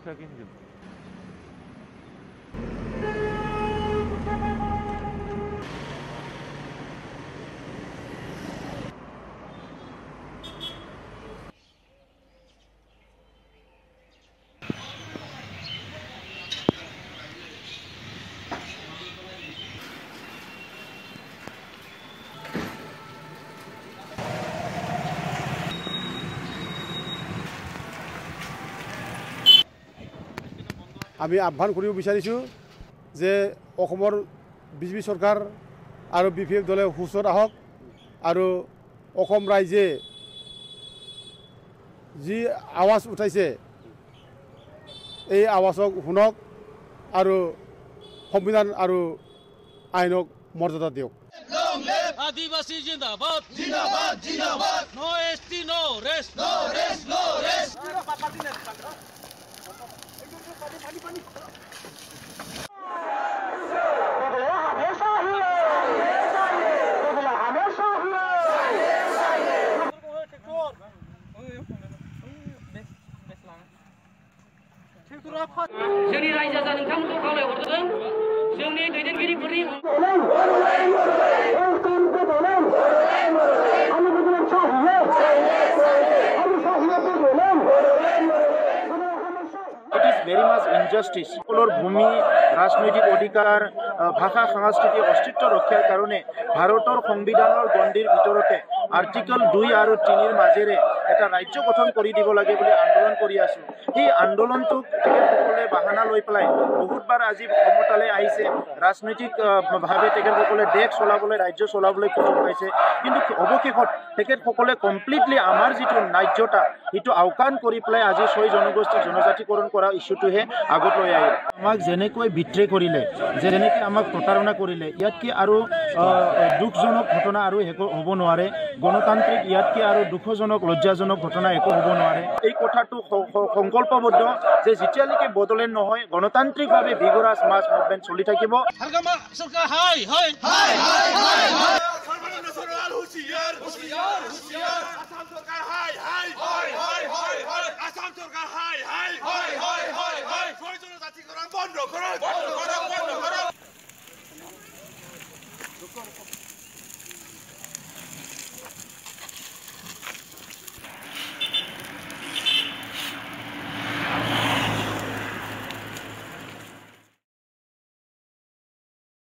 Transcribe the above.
থাকিম কিন্তু আমি আহ্বান কৰিব বিচাৰিছোঁ যে অসমৰ বিজেপি চৰকাৰ আৰু BPF দলে সুস্থ আহক আৰু অসম ৰাইজে যি আৱাজ উঠাইছে এই আৱাজক শুনক আৰু সংবিধান আৰু আইনক মৰ্যাদা দিয়ক। आदिवासी जिंदाबाद जिंदाबाद जिंदाबाद no ST no rest no rest no rest जोंनि रायजोआ नोंथांमोनखौ खावलायहरदों जोंनि दैदेनगिरिफोरनि It is very much injustice. সকলৰ ভূমি ৰাজনৈতিক অধিকাৰ ভাষা সাংস্কৃতিক অস্তিত্ব ৰক্ষাৰ কাৰণে ভাৰতৰ সংবিধানৰ গণ্ডিৰ ভিতৰতে আৰ্টিকল 2 আৰু 3 মাজেৰে এটা ৰাজ্য গঠন কৰি দিব লাগে বুলি আন্দোলন কৰি আছো। এই আন্দোলনটোক তেখেতসকলে বাহানা লৈ পেলাই বহুতবাৰ আজি ক্ষমতালৈ আহিছে, ৰাজনৈতিক ভাৱে তেখেতসকলে দেশ চলাবলৈ ৰাজ্য চলাবলৈ সুযোগ পাইছে, কিন্তু অৱশেষত তেখেতসকলে কমপ্লিটলি আমাৰ যিটো ন্যায্যতা সেইটো আওকাণ কৰি পেলাই আজি 6 জনগোষ্ঠীক জনজাতিকৰণ কৰা ইস্যুটোহে আগত লৈ আহিল। আমাক যেনেকৈ বিট্ৰে কৰিলে, যেনেকৈ আমাক প্ৰতাৰণা কৰিলে, ইয়াতকৈ আৰু দুখজনক ঘটনা আৰু একো হ'ব নোৱাৰে। গণতান্ত্ৰিক ইয়াতকৈ আৰু দুখজনক লজ্জাজনক ঘটনা একো হ'ব নোৱাৰে। এই কথাটো সংকল্পবদ্ধ যে যেতিয়ালৈকে বদলেন নহয় গণতান্ত্ৰিকভাৱে ভিগৰাছ মাছ মুভমেণ্ট চলি থাকিব।